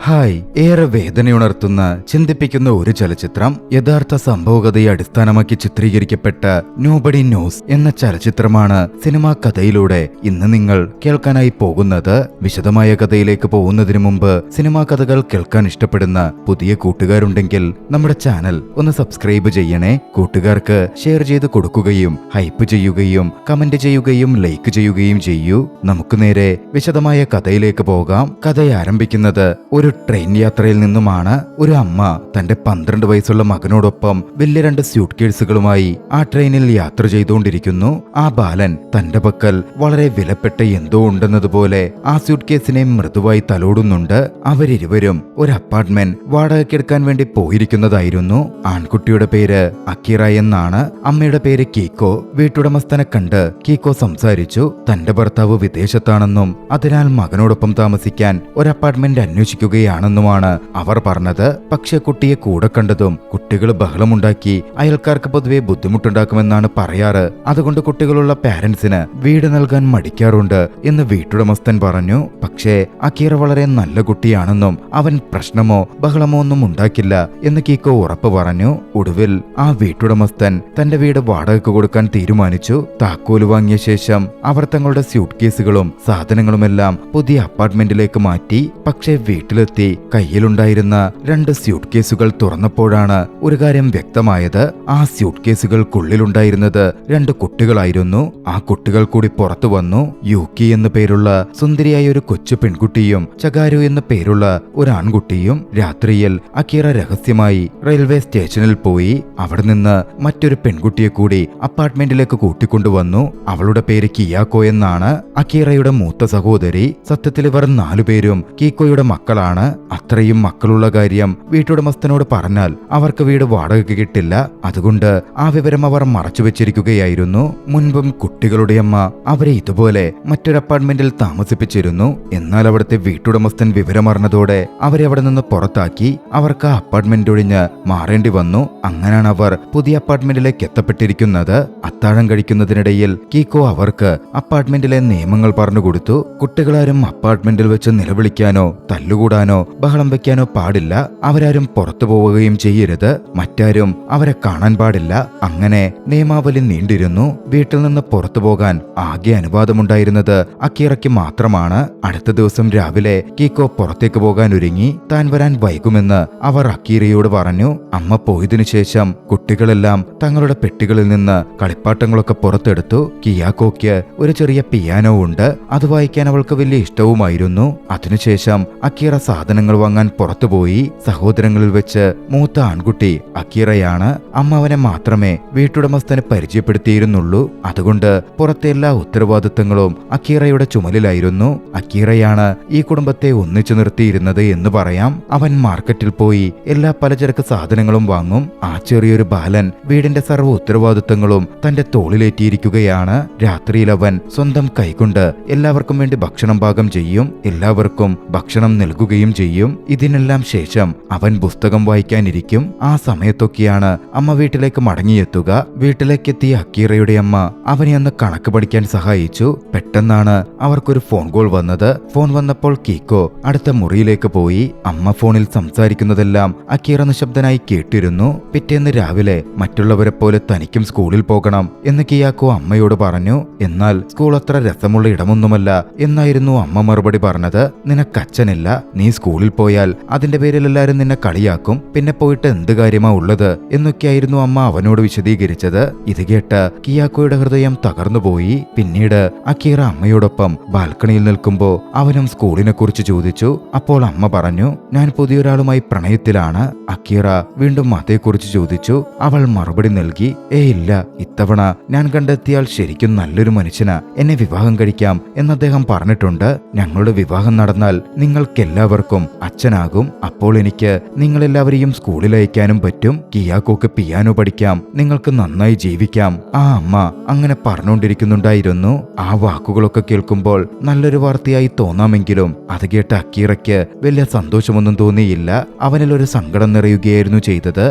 Hi, ഏറെ വേദനയുണർത്തുന്ന ചിന്തിപ്പിക്കുന്ന ഒരു ചലച്ചിത്രം. യഥാർത്ഥ സംഭവകഥയെ അടിസ്ഥാനമാക്കി ചിത്രീകരിക്കപ്പെട്ട നോബഡി നോസ് എന്ന ചലച്ചിത്രമാണ് സിനിമാ കഥയിലൂടെ ഇന്ന് നിങ്ങൾ കേൾക്കാനായി പോകുന്നത്. വിശദമായ കഥയിലേക്ക് പോകുന്നതിന് മുമ്പ് സിനിമാ കഥകൾ കേൾക്കാൻ ഇഷ്ടപ്പെടുന്ന പുതിയ കൂട്ടുകാരുണ്ടെങ്കിൽ നമ്മുടെ ചാനൽ ഒന്ന് സബ്സ്ക്രൈബ് ചെയ്യണേ. കൂട്ടുകാർക്ക് ഷെയർ ചെയ്ത് കൊടുക്കുകയും ഹൈപ്പ് ചെയ്യുകയും കമന്റ് ചെയ്യുകയും ലൈക്ക് ചെയ്യുകയും ചെയ്യൂ. നമുക്ക് നേരെ വിശദമായ കഥയിലേക്ക് പോകാം. കഥ ആരംഭിക്കുന്നത് ഒരു ട്രെയിൻ യാത്രയിൽ നിന്നുമാണ്. ഒരു അമ്മ തന്റെ 12 വയസ്സുള്ള മകനോടൊപ്പം വലിയ 2 സ്യൂട്ട് കേസുകളുമായി ആ ട്രെയിനിൽ യാത്ര ചെയ്തുകൊണ്ടിരിക്കുന്നു. ആ ബാലൻ തന്റെ പക്കൽ വളരെ വിലപ്പെട്ട എന്തോ ഉണ്ടെന്നതുപോലെ ആ സ്യൂട്ട് കേസിനെ മൃദുവായി തലോടുന്നുണ്ട്. അവരിരുവരും ഒരു അപ്പാർട്ട്മെന്റ് വാടകയ്ക്കെടുക്കാൻ വേണ്ടി പോയിരിക്കുന്നതായിരുന്നു. ആൺകുട്ടിയുടെ പേര് അക്കീറ എന്നാണ്. അമ്മയുടെ പേര് കീക്കോ. വീട്ടുടമസ്ഥനെ കണ്ട് കീക്കോ സംസാരിച്ചു. തന്റെ ഭർത്താവ് വിദേശത്താണെന്നും അതിനാൽ മകനോടൊപ്പം താമസിക്കാൻ ഒരു അപ്പാർട്ട്മെന്റ് അന്വേഷിക്കുകയാണെന്നുമാണ് അവർ പറഞ്ഞത്. പക്ഷെ കുട്ടിയെ കൂടെ കണ്ടതും കുട്ടികൾ ബഹളമുണ്ടാക്കി അയൽക്കാർക്ക് പൊതുവെ ബുദ്ധിമുട്ടുണ്ടാക്കുമെന്നാണ് പറയാറ്. അതുകൊണ്ട് കുട്ടികളുള്ള പാരന്റ്സിന് വീട് നൽകാൻ മടിക്കാറുണ്ട് എന്ന് വീട്ടുടമസ്ഥൻ പറഞ്ഞു. പക്ഷേ അക്കീറ വളരെ നല്ല കുട്ടിയാണെന്നും അവൻ പ്രശ്നമോ ബഹളമോ ഒന്നും ഉണ്ടാക്കില്ല എന്ന് കീക്കോ ഉറപ്പ് പറഞ്ഞു. ഒടുവിൽ ആ വീട്ടുടമസ്ഥൻ തന്റെ വീട് വാടകയ്ക്ക് കൊടുക്കാൻ തീരുമാനിച്ചു. താക്കോല് വാങ്ങിയ ശേഷം അവർ തങ്ങളുടെ സ്യൂട്ട് കേസുകളും സാധനങ്ങളുമെല്ലാം പുതിയ അപ്പാർട്ട്മെന്റിലേക്ക് മാറ്റി. പക്ഷേ വീട്ടിലെത്തി കയ്യിലുണ്ടായിരുന്ന 2 സ്യൂട്ട് കേസുകൾ തുറന്നപ്പോഴാണ് ഒരു കാര്യം വ്യക്തമായത്. ആ സ്യൂട്ട് കേസുകൾക്കുള്ളിലുണ്ടായിരുന്നത് 2 കുട്ടികളായിരുന്നു. ആ കുട്ടികൾ കൂടി പുറത്തു വന്നു. യൂക്കി എന്നു പേരുള്ള സുന്ദരിയായ ഒരു കൊച്ചു പെൺകുട്ടിയും ചകാരു എന്നു പേരുള്ള ഒരു ആൺകുട്ടിയും. രാത്രിയിൽ അക്കീറ രഹസ്യമായി റെയിൽവേ സ്റ്റേഷനിൽ പോയി. അവിടെ നിന്ന് മറ്റൊരു പെൺകുട്ടിയെ കൂടി അപ്പാർട്ട്മെന്റിലേക്ക് കൂട്ടിക്കൊണ്ടുവന്നു. അവളുടെ പേര് കിയാക്കോ എന്നാണ്. അക്കീറയുടെ മൂത്ത സഹോദരി. സത്യത്തിൽ ഇവർ 4 പേരും കീക്കോയുടെ മക്കളാണ്. അത്രയും മക്കളുള്ള കാര്യം വീട്ടുടമസ്ഥനോട് പറഞ്ഞാൽ അവർക്ക് വീട് വാടകയ്ക്ക് കിട്ടില്ല. അതുകൊണ്ട് ആ വിവരം അവർ മറച്ചുവെച്ചിരിക്കുകയായിരുന്നു. മുൻപും കുട്ടികളുടെ അമ്മ അവരെ ഇതുപോലെ മറ്റൊരു അപ്പാർട്ട്മെന്റിൽ താമസിപ്പിച്ചിരുന്നു. എന്നാൽ അവിടുത്തെ വീട്ടുടമസ്ഥൻ വിവരമറിഞ്ഞതോടെ അവരെ അവിടെ നിന്ന് പുറത്താക്കി. അവർക്ക് ആ അപ്പാർട്ട്മെന്റ് ഒഴിഞ്ഞ് മാറേണ്ടി വന്നു. അങ്ങനെയാണ് അവർ പുതിയ അപ്പാർട്ട്മെന്റിലേക്ക് എത്തപ്പെട്ടിരിക്കുന്നത്. അത്താഴം കഴിക്കുന്നതിനിടയിൽ കീക്കോ അവർക്ക് അപ്പാർട്ട്മെന്റിലെ നിയമങ്ങൾ പറഞ്ഞുകൊടുത്തു. കുട്ടികളാരും അപ്പാർട്ട്മെന്റിൽ വെച്ച് നിലവിളിക്കാനോ തല്ലുകൂടാനോ ബഹളം വെക്കാനോ പാടില്ല. അവരാരും പുറത്തു പോവുകയും ചെയ്യരുത്. മറ്റാരും അവരെ കാണാൻ പാടില്ല. അങ്ങനെ നിയമാവലി നീണ്ടിരുന്നു. വീട്ടിൽ നിന്ന് പുറത്തു പോകാൻ ആകെ അനുവാദമുണ്ടായിരുന്നത് അക്കീറയ്ക്ക് മാത്രമാണ്. അടുത്ത ദിവസം രാവിലെ കീക്കോ പുറത്തേക്ക് പോകാൻ ഒരുങ്ങി. താൻ വരാൻ വൈകുമെന്ന് അവർ അക്കീറയോട് പറഞ്ഞു. അമ്മ പോയതിനു ശേഷം കുട്ടികളെല്ലാം തങ്ങളുടെ പെട്ടികളിൽ നിന്ന് കളിപ്പാട്ടങ്ങളൊക്കെ പുറത്തെടുത്തു. കിയാക്കോയ്ക്ക് ഒരു ചെറിയ പിയാനോ ഉണ്ട്. അത് വായിക്കാൻ അവൾക്ക് വലിയ ഇഷ്ടവുമായിരുന്നു. അതിനുശേഷം അക്കീറ സാധനങ്ങൾ വാങ്ങാൻ പുറത്തുപോയി. സഹോദരങ്ങളിൽ വെച്ച് മൂത്ത ആൺകുട്ടി അക്കീറയാണ്. അമ്മ അവനെ മാത്രമേ വീട്ടുടമസ്ഥന് പരിചയപ്പെടുത്തിയിരുന്നുള്ളൂ. അതുകൊണ്ട് പുറത്തെ എല്ലാ ഉത്തരവാദിത്തങ്ങളും അക്കീറയുടെ ചുമലിലായിരുന്നു. അക്കീറയാണ് ഈ കുടുംബത്തെ ഒന്നിച്ചു നിർത്തിയിരുന്നത് എന്ന് പറയാം. അവൻ മാർക്കറ്റിൽ പോയി എല്ലാ പലചരക്ക് സാധനങ്ങളും വാങ്ങും. ആ ചെറിയൊരു ബാലൻ വീടിന്റെ സർവ്വ ഉത്തരവാദിത്തങ്ങളും തന്റെ തോളിലേറ്റിയിരിക്കുകയാണ്. രാത്രിയിൽ അവൻ സ്വന്തം കൈകൊണ്ട് എല്ലാവർക്കും വേണ്ടി ഭക്ഷണം പാകം ചെയ്യും. എല്ലാവർക്കും ഭക്ഷണം നൽകുകയും ചെയ്യും. ഇതിനെല്ലാം ശേഷം അവൻ പുസ്തകം വായിക്കാനിരിക്കും. ആ സമയത്തൊക്കെയാണ് അമ്മ വീട്ടിലേക്ക് മടങ്ങിയെത്തുക. വീട്ടിലേക്കെത്തിയ അക്കീറയുടെ അമ്മ അവനെ ഒന്ന് കണക്ക് പഠിക്കാൻ സഹായിച്ചു. പെട്ടെന്നാണ് അവർക്കൊരു ഫോൺ കോൾ വന്നത്. ഫോൺ വന്നപ്പോൾ കീക്കോ അടുത്ത മുറിയിലേക്ക് പോയി. അമ്മ ഫോണിൽ സംസാരിക്കുന്നതെല്ലാം അക്കീറ നിശബ്ദനായി കേട്ടിരുന്നു. പിറ്റേന്ന് രാവിലെ മറ്റുള്ളവരെ പോലെ തനിക്കും സ്കൂളിൽ പോകണം എന്ന് കിയാക്കോ അമ്മയോട് പറഞ്ഞു. എന്നാൽ സ്കൂൾ അത്ര രസമുള്ള ഇടമൊന്നുമല്ല എന്നായിരുന്നു അമ്മ മറുപടി പറഞ്ഞത്. നിനക്കച്ഛനില്ല, നീ സ്കൂളിൽ പോയാൽ അതിന്റെ പേരിൽ എല്ലാരും നിന്നെ കളിയാക്കും, പിന്നെ പോയിട്ട് എന്ത് കാര്യമാ ഉള്ളത് എന്നൊക്കെയായിരുന്നു അമ്മ അവനോട് വിശദീകരിച്ചത്. ഇത് കേട്ട് കിയാക്കോയുടെ ഹൃദയം തകർന്നുപോയി. പിന്നീട് അക്കീറ അമ്മയോടൊപ്പം ബാൽക്കണിയിൽ നിൽക്കുമ്പോ അവനും സ്കൂളിനെ കുറിച്ച് ചോദിച്ചു. അപ്പോൾ അമ്മ പറഞ്ഞു, ഞാൻ പുതിയൊരാളുമായി പ്രണയത്തിലാണ്. അക്കീറ വീണ്ടും അതേക്കുറിച്ച് ചോദിച്ചു. അവൾ മറുപടി നൽകി, ഇല്ല, ഇത്തവണ ഞാൻ കണ്ടെത്തിയാൽ ശരിക്കും നല്ലൊരു മനുഷ്യന് എന്നെ വിവാഹം കഴിക്കാം എന്ന് അദ്ദേഹം പറഞ്ഞിട്ടുണ്ട്. ഞങ്ങളുടെ വിവാഹം നടന്നാൽ നിങ്ങൾക്കെല്ലാവർക്കും അച്ഛനാകും. അപ്പോൾ എനിക്ക് നിങ്ങളെല്ലാവരെയും സ്കൂളിൽ അയക്കാനും പറ്റും. കിയാക്കോക്ക് പിയാനോ പഠിക്കാം, നിങ്ങൾക്ക് നന്നായി ജീവിക്കാം. ആ അമ്മ അങ്ങനെ പറഞ്ഞുകൊണ്ടിരിക്കുന്നുണ്ടായിരുന്നു. ആ വാക്കുകളൊക്കെ കേൾക്കുമ്പോൾ നല്ലൊരു വാർത്തയായി തോന്നാമെങ്കിലും അത് കേട്ട അക്കീറയ്ക്ക് വലിയ സന്തോഷമൊന്നും തോന്നിയില്ല. അവനിൽ ഒരു സങ്കടം നിറയുകയായിരുന്നു ചെയ്തത്.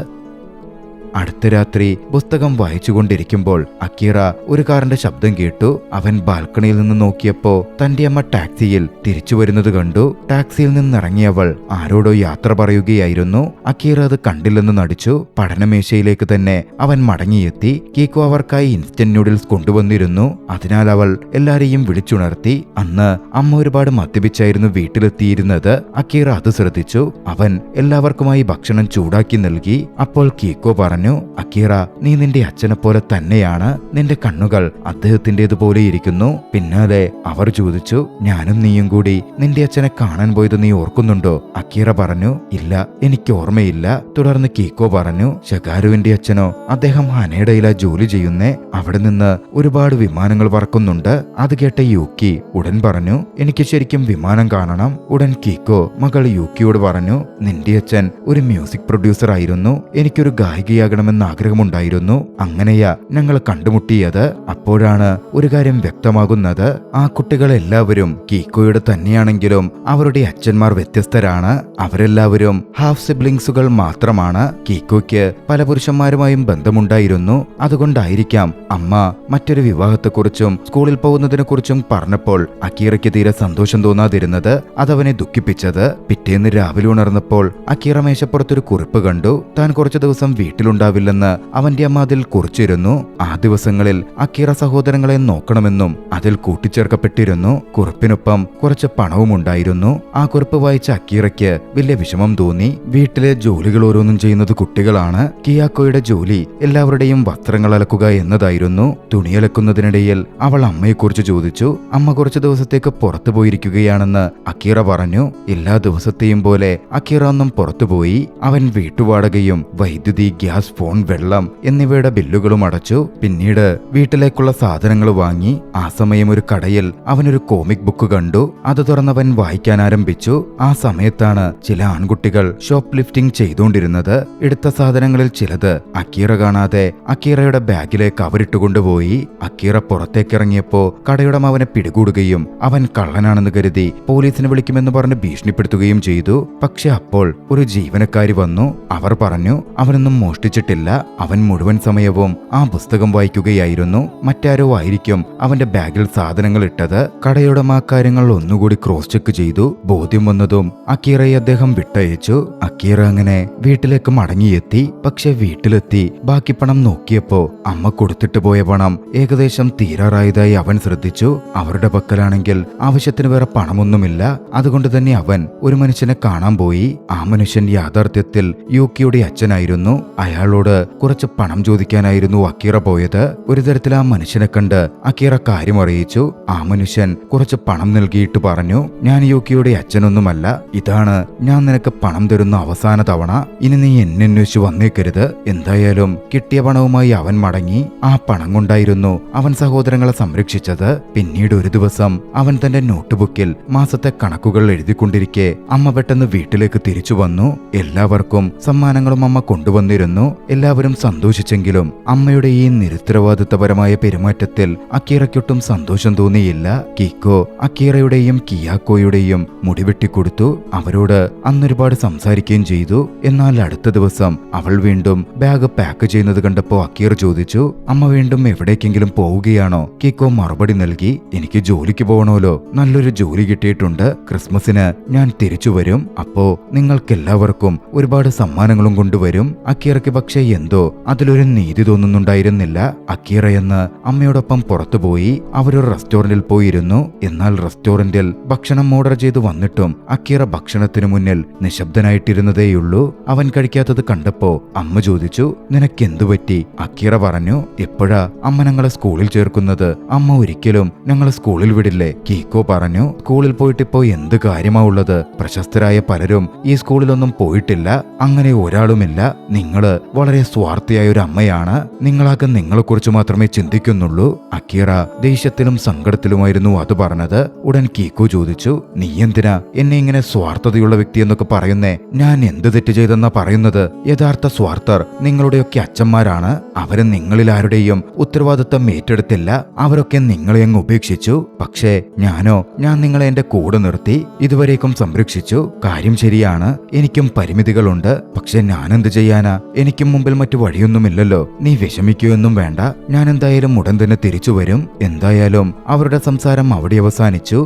അടുത്ത രാത്രി പുസ്തകം വായിച്ചുകൊണ്ടിരിക്കുമ്പോൾ അക്കീറ ഒരു കാറിന്റെ ശബ്ദം കേട്ടു. അവൻ ബാൽക്കണിയിൽ നിന്ന് നോക്കിയപ്പോ തന്റെ അമ്മ ടാക്സിയിൽ തിരിച്ചു വരുന്നത് കണ്ടു. ടാക്സിയിൽ നിന്നിറങ്ങിയവൾ ആരോടോ യാത്ര പറയുകയായിരുന്നു. അക്കീറ അത് കണ്ടില്ലെന്ന് നടിച്ചു. പഠനമേശയിലേക്ക് തന്നെ അവൻ മടങ്ങിയെത്തി. കീക്കോ അവർക്കായി ഇൻസ്റ്റന്റ് നൂഡിൽസ് കൊണ്ടുവന്നിരുന്നു. അതിനാൽ അവൾ എല്ലാരെയും വിളിച്ചുണർത്തി. അന്ന് അമ്മ ഒരുപാട് മദ്യപിച്ചായിരുന്നു വീട്ടിലെത്തിയിരുന്നത്. അക്കീറ അത് ശ്രദ്ധിച്ചു. അവൻ എല്ലാവർക്കുമായി ഭക്ഷണം ചൂടാക്കി നൽകി. അപ്പോൾ കീക്കോ പറഞ്ഞു, അക്കീറ, നീ നിന്റെ അച്ഛനെ പോലെ തന്നെയാണ്. നിന്റെ കണ്ണുകൾ അദ്ദേഹത്തിൻ്റെതുപോലെ ഇരിക്കുന്നു. പിന്നാലെ അവർ ചോദിച്ചു, ഞാനും നീയും കൂടി നിന്റെ അച്ഛനെ കാണാൻ പോയത് നീ ഓർക്കുന്നുണ്ടോ? അക്കീറ പറഞ്ഞു, ഇല്ല, എനിക്ക് ഓർമ്മയില്ല. തുടർന്ന് കീക്കോ പറഞ്ഞു, ഷഗാരുവിന്റെ അച്ഛനോ? അദ്ദേഹം ഹനേഡയില ജോലി ചെയ്യുന്നേ. അവിടെ നിന്ന് ഒരുപാട് വിമാനങ്ങൾ പറക്കുന്നുണ്ട്. അത് കേട്ട യൂക്കി ഉടൻ പറഞ്ഞു, എനിക്ക് ശരിക്കും വിമാനം കാണണം. ഉടൻ കീക്കോ മകൾ യൂക്കിയോട് പറഞ്ഞു, നിന്റെ അച്ഛൻ ഒരു മ്യൂസിക് പ്രൊഡ്യൂസർ ആയിരുന്നു. എനിക്കൊരു ഗായികയാകണമെന്ന് ആഗ്രഹമുണ്ടായിരുന്നു. അങ്ങനെയാ ഞങ്ങൾ കണ്ടുമുട്ടിയത്. അപ്പോഴാണ് ഒരു കാര്യം വ്യക്തമാകുന്നത്. ആ കുട്ടികളെല്ലാവരും കീക്കോയുടെ തന്നെയാണെങ്കിലും അവരുടെ അച്ഛന്മാർ വ്യത്യസ്തരാണ്. അവരെല്ലാവരും ഹാഫ് സിബ്ലിങ്സുകൾ മാത്രമാണ്. കീക്കോയ്ക്ക് പല പുരുഷന്മാരുമായും ബന്ധമുണ്ടായിരുന്നു. അതുകൊണ്ടായിരിക്കാം അമ്മ മറ്റൊരു വിവാഹത്തെക്കുറിച്ചും സ്കൂളിൽ പോകുന്നതിനെ കുറിച്ചും പറഞ്ഞപ്പോൾ അക്കീറയ്ക്ക് തീരെ സന്തോഷം തോന്നാതിരുന്നത്. അതവനെ ദുഃഖിപ്പിച്ചത്. പിറ്റേന്ന് രാവിലെ ഉണർന്നപ്പോൾ അക്കീറ മേശപ്പുറത്തൊരു കുറിപ്പ് കണ്ടു. താൻ കുറച്ചു ദിവസം വീട്ടിലുണ്ടാവില്ലെന്ന് അവന്റെ അമ്മ അതിൽ കുറിച്ചിരുന്നു. ആ ദിവസങ്ങളിൽ അക്കീറ സഹോദരങ്ങളെ നോക്കണമെന്നും അതിൽ കൂട്ടിച്ചേർക്കപ്പെട്ടിരുന്നു. കുറിപ്പിനൊപ്പം കുറച്ച് പണവും ഉണ്ടായിരുന്നു. ആ കുറിപ്പ് വായിച്ച അക്കീറയ്ക്ക് വലിയ വിഷമം തോന്നി. വീട്ടിലെ ജോലികൾ ഓരോന്നും ചെയ്യുന്നത് കുട്ടികളാണ്. കിയാക്കോയുടെ ജോലി എല്ലാവരുടെയും വസ്ത്രങ്ങൾ അലക്കുക എന്നതായിരുന്നു. തുണിയലക്കുന്നതിനിടയിൽ അവൾ അമ്മയെക്കുറിച്ച് ചോദിച്ചു. അമ്മ കുറച്ചു ദിവസത്തേക്ക് പുറത്തു പോയിരിക്കുകയാണെന്ന് അക്കീറ പറഞ്ഞു. എല്ലാ ദിവസത്തെയും പോലെ അക്കീറ ഒന്നും പുറത്തുപോയി. അവൻ വീട്ടുവാടകയും വൈദ്യുതി, ഗ്യാസ്, ഫോൺ, വെള്ളം എന്നിവയുടെ ബില്ലുകളും അടച്ചു. പിന്നീട് വീട്ടിലേക്കുള്ള സാധനങ്ങൾ വാങ്ങി. ആ സമയം ഒരു കടയിൽ അവനൊരു കോമിക് ബുക്ക് കണ്ടു. അത് തുറന്നവൻ വായിക്കാൻ ആരംഭിച്ചു. ആ സമയത്താണ് ചില ആൺകുട്ടികൾ ഷോപ്പ് ലിഫ്റ്റിംഗ് ചെയ്തുകൊണ്ടിരുന്നത്. എടുത്ത സാധനങ്ങളിൽ ചിലത് അക്കീറ കാണാതെ അക്കീറയുടെ ബാഗിലേക്ക് അവരിട്ടുകൊണ്ടുപോയി. അക്കീറ പുറത്തേക്കിറങ്ങിയപ്പോ കടയുടമ അവനെ പിടികൂടുകയും അവൻ കള്ളനാണെന്ന് കരുതി പോലീസിനെ വിളിക്കുമെന്ന് പറഞ്ഞ് ഭീഷണിപ്പെടുത്തുകയും ചെയ്തു. പക്ഷെ അപ്പോൾ ഒരു ജീവനക്കാരി വന്നു. അവർ പറഞ്ഞു, അവനൊന്നും മോഷ്ടിച്ചിട്ടില്ല. അവൻ മുഴുവൻ സമയവും ആ പുസ്തകം വായിക്കുകയായിരുന്നു. മറ്റാരോ ആയിരിക്കും അവന്റെ ബാഗിൽ സാധനങ്ങൾ ഇട്ടത്. കടയുടമ കാര്യങ്ങൾ ഒന്നുകൂടി ക്രോസ് ചെക്ക് ചെയ്തു. ബോധ്യം വന്നതും അക്കീറയെ അദ്ദേഹം വിട്ടയച്ചു. അക്കീറ അങ്ങനെ വീട്ടിലേക്ക് മടങ്ങിയെത്തി. പക്ഷെ വീട്ടിലെത്തി ബാക്കി പണം നോക്കിയപ്പോ അമ്മ കൊടുത്തിട്ട് പോയ പണം ഏകദേശം തീരാറായതായി അവൻ ശ്രദ്ധിച്ചു. അവരുടെ പക്കലാണെങ്കിൽ ആവശ്യത്തിന് വേറെ പണമൊന്നുമില്ല. അതുകൊണ്ട് തന്നെ അവൻ ഒരു മനുഷ്യനെ കാണാൻ പോയി. ആ മനുഷ്യൻ യാഥാർത്ഥ്യത്തിൽ യൂക്കിയുടെ അച്ഛനായിരുന്നു. അയാളോട് കുറച്ച് പണം ചോദിക്കാനായിരുന്നു അക്കീറ പോയത്. ഒരു തരത്തിൽ ആ മനുഷ്യനെ കണ്ട് അക്കീറ കാര്യം അറിയിച്ചു. ആ മനുഷ്യൻ കുറച്ച് പണം നൽകിയിട്ട് പറഞ്ഞു, ഞാൻ യൂക്കിയുടെ അച്ഛനൊന്നുമല്ല. ഇതാണ് ഞാൻ നിനക്ക് പണം തരുന്ന അവസാന തവണ. ഇനി നീ എന്നെ അന്വേഷിച്ചു വന്നേക്കരുത്. എന്തായാലും കിട്ടിയ പണവുമായി അവൻ മടങ്ങി. ആ പണം കൊണ്ടായിരുന്നു അവൻ സഹോദരങ്ങളെ സംരക്ഷിച്ചത്. പിന്നീട് ഒരു ദിവസം അവൻ തന്റെ നോട്ട്ബുക്കിൽ മാസത്തെ കണക്കുകൾ എഴുതിക്കൊണ്ടിരിക്കെ അമ്മ പെട്ടെന്ന് വീട്ടിലേക്ക് തിരിച്ചു വന്നു. എല്ലാവർക്കും സമ്മാനങ്ങളും അമ്മ കൊണ്ടുവന്നിരുന്നു. എല്ലാവരും സന്തോഷിച്ചെങ്കിലും അമ്മയുടെ ഈ നിരുത്തരവാദിത്തപരമായ പെരുമാറ്റത്തിൽ അക്കീറയ്ക്കൊട്ടും സന്തോഷം തോന്നിയില്ല. കീക്കോ അക്കീറയുടെയും കിയാക്കോയുടെയും മുടിവെട്ടിക്കൊടുത്തു. അവരോട് അന്നൊരുപാട് സംസാരിക്കുകയും ചെയ്തു. എന്നാൽ അടുത്ത ദിവസം അവൾ വീണ്ടും ബാഗ് പാക്ക് ചെയ്യുന്നത് കണ്ടപ്പോ അക്കീറ ചോദിച്ചു, അമ്മ വീണ്ടും എവിടേക്കെങ്കിലും പോവുകയാണോ? കീക്കോ മറുപടി നൽകി, എനിക്ക് ജോലിക്ക് പോകണമല്ലോ. നല്ലൊരു ജോലി കിട്ടിയിട്ടുണ്ട്. ക്രിസ്മസിന് ഞാൻ തിരിച്ചു വരും. അപ്പോ നിങ്ങൾക്കെല്ലാവർക്കും ഒരുപാട് സമ്മാനങ്ങളും കൊണ്ടുവരും. അക്കീറയ്ക്ക് പക്ഷേ എന്തോ അതിലൊരു നീതി തോന്നുന്നുണ്ടായിരുന്നില്ല. അക്കീറ എന്ന് അമ്മയോടൊപ്പം പുറത്തുപോയി. അവരൊരു റെസ്റ്റോറന്റിൽ പോയിരുന്നു. എന്നാൽ റെസ്റ്റോറന്റിൽ ഭക്ഷണം ഓർഡർ ചെയ്തു വന്നിട്ടും അക്കീറ ഭക്ഷണത്തിനു മുന്നിൽ നിശബ്ദനായിട്ടിരുന്നതേയുള്ളൂ. അവൻ കഴിക്കാത്തത് കണ്ടപ്പോ അമ്മ ചോദിച്ചു, നിനക്കെന്തു പറ്റി? അക്കീറ പറഞ്ഞു, എപ്പോഴാ അമ്മ ഞങ്ങളെ സ്കൂളിൽ ചേർക്കുന്നത്? അമ്മ ഒരിക്കലും ഞങ്ങളെ സ്കൂളിൽ വിടില്ലേ? കീക്കോ പറഞ്ഞു, സ്കൂളിൽ പോയിട്ടിപ്പോ എന്ത് കാര്യമാ ഉള്ളത്? പ്രശസ്തരായ പലരും ഈ സ്കൂളിലൊന്നും പോയിട്ടില്ല. അങ്ങനെ ഒരാളുമില്ല. നിങ്ങള് വളരെ സ്വാർത്ഥയായ ഒരു അമ്മയാണ്. നിങ്ങളാകെ നിങ്ങളെക്കുറിച്ച് മാത്രമേ ചിന്തിക്കുന്നുള്ളൂ. അക്കീറ ദേഷ്യത്തിലും സങ്കടത്തിലുമായിരുന്നു അത് പറഞ്ഞത്. ഉടൻ കീക്കോ ചോദിച്ചു, നീ എന്തിനാ എന്നെ ഇങ്ങനെ സ്വാർത്ഥതയുള്ള വ്യക്തി എന്നൊക്കെ പറയുന്നേ? ഞാൻ എന്ത് തെറ്റ് ചെയ്തെന്നാ പറയുന്നത്? യഥാർത്ഥ സ്വാർത്ഥർ നിങ്ങളുടെയൊക്കെ അച്ഛന്മാരാണ്. അവര് നിങ്ങളിൽ ആരുടെയും ഉത്തരവാദിത്തം ഏറ്റെടുത്തില്ല. അവരൊക്കെ നിങ്ങളെ അങ്ങ് ഉപേക്ഷിച്ചു. പക്ഷേ ഞാൻ നിങ്ങളെ എന്റെ കൂടെ നിർത്തി, ഇതുവരേക്കും സംരക്ഷിച്ചു. കാര്യം ശരിയാണ്, എനിക്കും പരിമിതികളുണ്ട്. പക്ഷെ ഞാനെന്ത് ചെയ്യാനാ? എനിക്കും എനിക്ക് മുമ്പിൽ മറ്റു വഴിയൊന്നുമില്ലല്ലോ. നീ വിഷമിക്കുകയൊന്നും വേണ്ട. ഞാൻ എന്തായാലും ഉടൻ തന്നെ തിരിച്ചു വരും. എന്തായാലും അവരുടെ സംസാരം അവിടെ അവസാനിച്ചു.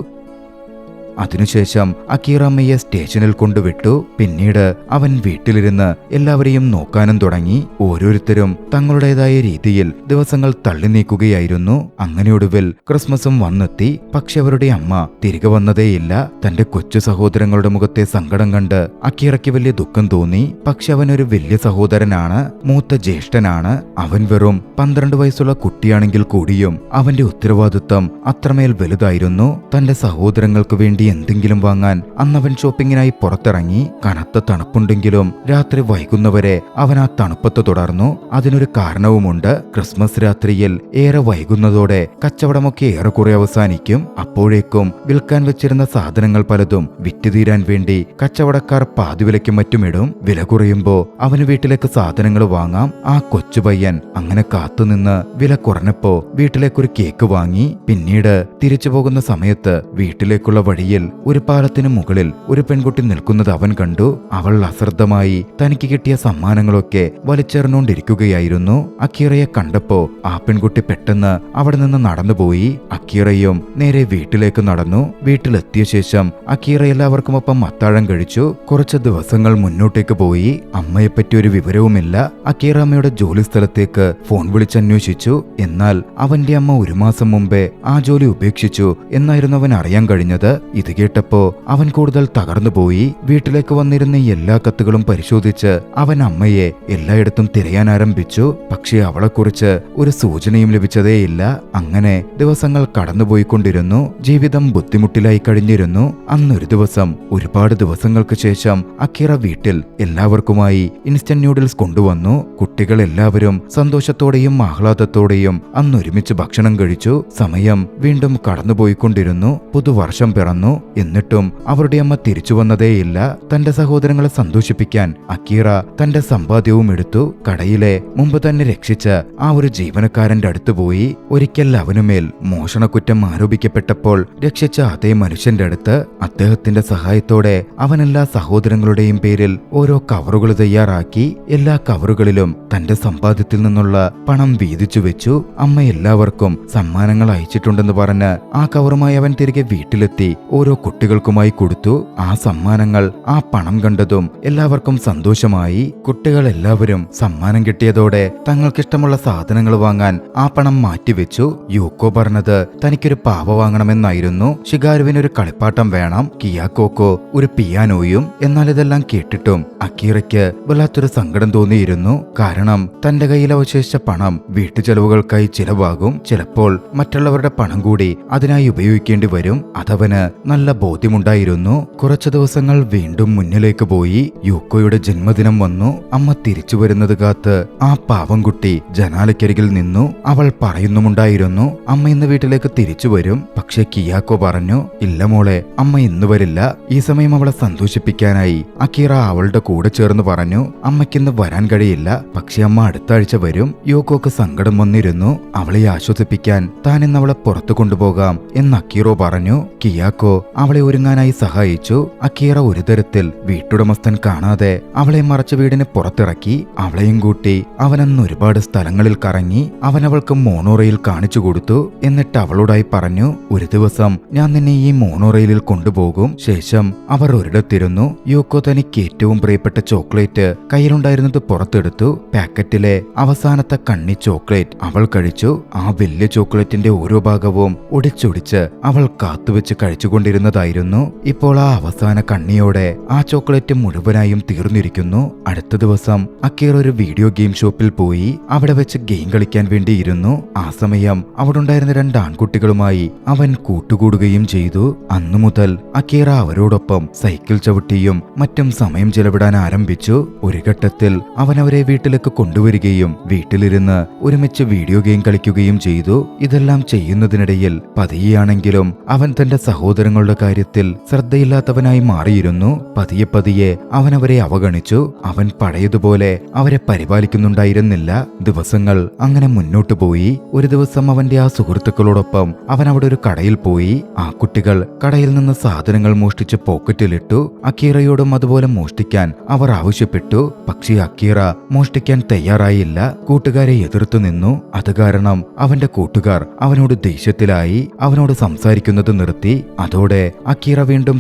അതിനുശേഷം അക്കീറ അമ്മയെ സ്റ്റേഷനിൽ കൊണ്ടുവിട്ടു. പിന്നീട് അവൻ വീട്ടിലിരുന്ന് എല്ലാവരെയും നോക്കാനും തുടങ്ങി. ഓരോരുത്തരും തങ്ങളുടേതായ രീതിയിൽ ദിവസങ്ങൾ തള്ളി നീക്കുകയായിരുന്നു. അങ്ങനെ ഒടുവിൽ ക്രിസ്മസും വന്നെത്തി. പക്ഷെ അവരുടെ അമ്മ തിരികെ വന്നതേയില്ല. തന്റെ കൊച്ചു സഹോദരങ്ങളുടെ മുഖത്തെ സങ്കടം കണ്ട് അക്കീറയ്ക്ക് വലിയ ദുഃഖം തോന്നി. പക്ഷെ അവനൊരു വലിയ സഹോദരനാണ്, മൂത്ത ജ്യേഷ്ഠനാണ്. അവൻ വെറും 12 വയസ്സുള്ള കുട്ടിയാണെങ്കിൽ കൂടിയും അവന്റെ ഉത്തരവാദിത്വം അത്രമേൽ വലുതായിരുന്നു. തന്റെ സഹോദരങ്ങൾക്ക് വേണ്ടി എന്തെങ്കിലും വാങ്ങാൻ അന്നവൻ ഷോപ്പിങ്ങിനായി പുറത്തിറങ്ങി. കനത്ത തണുപ്പുണ്ടെങ്കിലും രാത്രി വൈകുന്നവരെ അവൻ ആ തണുപ്പത്ത് തുടർന്നു. അതിനൊരു കാരണവുമുണ്ട്. ക്രിസ്മസ് രാത്രിയിൽ ഏറെ വൈകുന്നതോടെ കച്ചവടമൊക്കെ ഏറെക്കുറെ അവസാനിക്കും. അപ്പോഴേക്കും വിൽക്കാൻ വെച്ചിരുന്ന സാധനങ്ങൾ പലതും വിറ്റുതീരാൻ വേണ്ടി കച്ചവടക്കാർ പാതിവിലയ്ക്കും മറ്റുമിടും. വില കുറയുമ്പോ അവന് വീട്ടിലേക്ക് സാധനങ്ങൾ വാങ്ങാം. ആ കൊച്ചു പയ്യൻ അങ്ങനെ കാത്തുനിന്ന് വില കുറഞ്ഞപ്പോ വീട്ടിലേക്കൊരു കേക്ക് വാങ്ങി. പിന്നീട് തിരിച്ചു പോകുന്ന സമയത്ത് വീട്ടിലേക്കുള്ള വഴിയിൽ ഒരു പാലത്തിന് മുകളിൽ ഒരു പെൺകുട്ടി നിൽക്കുന്നത് അവൻ കണ്ടു. അവൾ അശ്രദ്ധമായി തനിക്ക് കിട്ടിയ സമ്മാനങ്ങളൊക്കെ വലിച്ചെറിഞ്ഞുകൊണ്ടിരിക്കുകയായിരുന്നു. അക്കീറയെ കണ്ടപ്പോ ആ പെൺകുട്ടി പെട്ടെന്ന് അവിടെ നിന്ന് നടന്നുപോയി. അക്കീറയും നേരെ വീട്ടിലേക്ക് നടന്നു. വീട്ടിലെത്തിയ ശേഷം അക്കീറ എല്ലാവർക്കുമൊപ്പം അത്താഴം കഴിച്ചു. കുറച്ച് ദിവസങ്ങൾ മുന്നോട്ടേക്ക് പോയി. അമ്മയെപ്പറ്റി ഒരു വിവരവുമില്ല. അക്കീറ അമ്മയുടെ ജോലി സ്ഥലത്തേക്ക് ഫോൺ വിളിച്ചന്വേഷിച്ചു. എന്നാൽ അവന്റെ അമ്മ 1 മാസം മുമ്പേ ആ ജോലി ഉപേക്ഷിച്ചു എന്നായിരുന്നു അവൻ അറിയാൻ കഴിഞ്ഞത്. ഇത് കേട്ടപ്പോ അവൻ കൂടുതൽ തകർന്നുപോയി. വീട്ടിലേക്ക് വന്നിരുന്ന എല്ലാ കത്തുകളും പരിശോധിച്ച് അവൻ അമ്മയെ എല്ലായിടത്തും തിരയാൻ ആരംഭിച്ചു. പക്ഷേ അവളെക്കുറിച്ച് ഒരു സൂചനയും ലഭിച്ചതേയില്ല. അങ്ങനെ ദിവസങ്ങൾ കടന്നുപോയിക്കൊണ്ടിരുന്നു. ജീവിതം ബുദ്ധിമുട്ടിലായി കഴിഞ്ഞിരുന്നു. അന്നൊരു ദിവസം ഒരുപാട് ദിവസങ്ങൾക്ക് ശേഷം അക്കീറ വീട്ടിൽ എല്ലാവർക്കുമായി ഇൻസ്റ്റന്റ് നൂഡിൽസ് കൊണ്ടുവന്നു. കുട്ടികൾ എല്ലാവരും സന്തോഷത്തോടെയും ആഹ്ലാദത്തോടെയും അന്നൊരുമിച്ച് ഭക്ഷണം കഴിച്ചു. സമയം വീണ്ടും കടന്നുപോയിക്കൊണ്ടിരുന്നു. പുതുവർഷം പിറന്നു. എന്നിട്ടും അവരുടെ അമ്മ തിരിച്ചു വന്നതേയില്ല. തന്റെ സഹോദരങ്ങളെ സന്തോഷിപ്പിക്കാൻ അക്കീറ തന്റെ സമ്പാദ്യവും എടുത്തു. കടയിലെ മുമ്പ് തന്നെ രക്ഷിച്ച ആ ഒരു ജീവനക്കാരന്റെ അടുത്ത് പോയി. ഒരിക്കൽ അവനുമേൽ മോഷണക്കുറ്റം ആരോപിക്കപ്പെട്ടപ്പോൾ രക്ഷിച്ച അതേ മനുഷ്യന്റെ അടുത്ത് അദ്ദേഹത്തിന്റെ സഹായത്തോടെ അവൻ എല്ലാ സഹോദരങ്ങളുടെയും പേരിൽ ഓരോ കവറുകൾ തയ്യാറാക്കി. എല്ലാ കവറുകളിലും തന്റെ സമ്പാദ്യത്തിൽ നിന്നുള്ള പണം വീതിച്ചു വെച്ചു. അമ്മ എല്ലാവർക്കും സമ്മാനങ്ങൾ അയച്ചിട്ടുണ്ടെന്ന് പറഞ്ഞ് ആ കവറുമായി അവൻ തിരികെ വീട്ടിലെത്തി ഓരോ കുട്ടികൾക്കുമായി കൊടുത്തു. ആ സമ്മാനങ്ങൾ, ആ പണം കണ്ടതും എല്ലാവർക്കും സന്തോഷമായി. കുട്ടികൾ എല്ലാവരും സമ്മാനം കിട്ടിയതോടെ തങ്ങൾക്കിഷ്ടമുള്ള സാധനങ്ങൾ വാങ്ങാൻ ആ പണം മാറ്റിവെച്ചു. യൂക്കോ പറഞ്ഞത് തനിക്കൊരു പാവ വാങ്ങണമെന്നായിരുന്നു. ഷിഗാരുവിനൊരു കളിപ്പാട്ടം വേണം, കിയാക്കോക്കോ ഒരു പിയാനോയും. എന്നാൽ ഇതെല്ലാം കേട്ടിട്ടും അക്കീറയ്ക്ക് വല്ലാത്തൊരു സങ്കടം തോന്നിയിരുന്നു. കാരണം തന്റെ കയ്യിൽ അവശേഷിച്ച പണം വീട്ടുചെലവുകൾക്കായി ചിലവാകും. ചിലപ്പോൾ മറ്റുള്ളവരുടെ പണം കൂടി അതിനായി ഉപയോഗിക്കേണ്ടി വരും. അതവന് നല്ല ബോധ്യമുണ്ടായിരുന്നു. കുറച്ചു ദിവസങ്ങൾ വീണ്ടും മുന്നിലേക്ക് പോയി. യൂക്കോയുടെ ജന്മദിനം വന്നു. അമ്മ തിരിച്ചു വരുന്നത് കാത്ത് ആ പാവം കുട്ടി ജനാലയ്ക്കരികിൽ നിന്നു. അവൾ പറയുന്നുമുണ്ടായിരുന്നു, അമ്മ ഇന്ന് വീട്ടിലേക്ക് തിരിച്ചു വരും. പക്ഷെ കിയാക്കോ പറഞ്ഞു, ഇല്ല മോളെ, അമ്മ ഇന്ന് വരില്ല. ഈ സമയം അവളെ സന്തോഷിപ്പിക്കാനായി അക്കീറ അവളുടെ കൂടെ ചേർന്ന് പറഞ്ഞു, അമ്മയ്ക്കിന്ന് വരാൻ കഴിയില്ല, പക്ഷെ അമ്മ അടുത്ത ആഴ്ച വരും. യൂക്കോക്ക് സങ്കടം വന്നിരുന്നു. അവളെ ആശ്വസിപ്പിക്കാൻ താൻ ഇന്ന് അവളെ പുറത്തു കൊണ്ടുപോകാം എന്ന് അക്കീറോ പറഞ്ഞു. കിയാക്കോ അവളെ ഒരുങ്ങാനായി സഹായിച്ചു. അക്കീറ ഒരു തരത്തിൽ വീട്ടുടമസ്ഥൻ കാണാതെ അവളെ മറച്ച വീടിന് പുറത്തിറക്കി. അവളെയും കൂട്ടി അവനന്ന് ഒരുപാട് സ്ഥലങ്ങളിൽ കറങ്ങി. അവൻ അവൾക്ക് മോണോറെയിൽ കാണിച്ചു കൊടുത്തു. എന്നിട്ട് അവളോടായി പറഞ്ഞു, ഒരു ദിവസം ഞാൻ നിന്നെ ഈ മോണോറെയിലിൽ കൊണ്ടുപോകും. ശേഷം അവർ ഒരിടത്തിരുന്നു. യൂക്കോ തനിക്ക് ഏറ്റവും പ്രിയപ്പെട്ട ചോക്ലേറ്റ് കയ്യിലുണ്ടായിരുന്നത് പുറത്തെടുത്തു. പാക്കറ്റിലെ അവസാനത്തെ കണ്ണി ചോക്ലേറ്റ് അവൾ കഴിച്ചു. ആ വലിയ ചോക്ലേറ്റിന്റെ ഓരോ ഭാഗവും ഒടിച്ചൊടിച്ച് അവൾ കാത്തുവെച്ച് കഴിച്ചുകൊണ്ടിരുന്നതായിരുന്നു. ഇപ്പോൾ ആ അവസാന കണ്ണിയോടെ ആ ചോക്ലേറ്റ് മുഴുവനായും തീർന്നിരിക്കുന്നു. അടുത്ത ദിവസം അക്കീറ ഒരു വീഡിയോ ഗെയിം ഷോപ്പിൽ പോയി. അവിടെ വെച്ച് ഗെയിം കളിക്കാൻ വേണ്ടിയിരുന്നു. ആ സമയം അവിടെ ഉണ്ടായിരുന്ന 2 ആൺകുട്ടികളുമായി അവൻ കൂട്ടുകൂടുകയും ചെയ്തു. അന്നു മുതൽ അക്കീറ അവരോടൊപ്പം സൈക്കിൾ ചവിട്ടിയും മറ്റും സമയം ചെലവിടാൻ ആരംഭിച്ചു. ഒരു ഘട്ടത്തിൽ അവൻ അവരെ വീട്ടിലേക്ക് കൊണ്ടുവരികയും വീട്ടിലിരുന്ന് ഒരുമിച്ച് വീഡിയോ ഗെയിം കളിക്കുകയും ചെയ്തു. ഇതെല്ലാം ചെയ്യുന്നതിനിടയിൽ പതിയെയാണെങ്കിലും അവൻ തന്റെ സഹോദരങ്ങളുടെ കാര്യത്തിൽ ശ്രദ്ധയില്ലാത്തവനായി മാറിയിരുന്നു. പതിയെ പതിയെ അവൻ അവരെ അവഗണിച്ചു. അവൻ പഴയതുപോലെ അവരെ പരിപാലിക്കുന്നുണ്ടായിരുന്നില്ല. ദിവസങ്ങൾ അങ്ങനെ മുന്നോട്ടു പോയി. ഒരു ദിവസം അവന്റെ ആ സുഹൃത്തുക്കളോടൊപ്പം അവൻ അവിടെ ഒരു കടയിൽ പോയി. ആ കുട്ടികൾ കടയിൽ നിന്ന് സാധനങ്ങൾ മോഷ്ടിച്ച് പോക്കറ്റിലിട്ടു. അക്കീറയോടും അതുപോലെ മോഷ്ടിക്കാൻ അവർ ആവശ്യപ്പെട്ടു. പക്ഷേ അക്കീറ മോഷ്ടിക്കാൻ സംസാരിക്കാൻ തയ്യാറായില്ല. കൂട്ടുകാരെ എതിർത്തു നിന്നു. അത് കാരണം അവന്റെ കൂട്ടുകാർ അവനോട് ദേഷ്യത്തിലായി. അവനോട് സംസാരിക്കുന്നത് നിർത്തി. അതോടെ അക്കീറ വീണ്ടും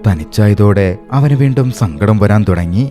തനിച്ചായതോടെ അവന് വീണ്ടും സങ്കടം വരാൻ തുടങ്ങി.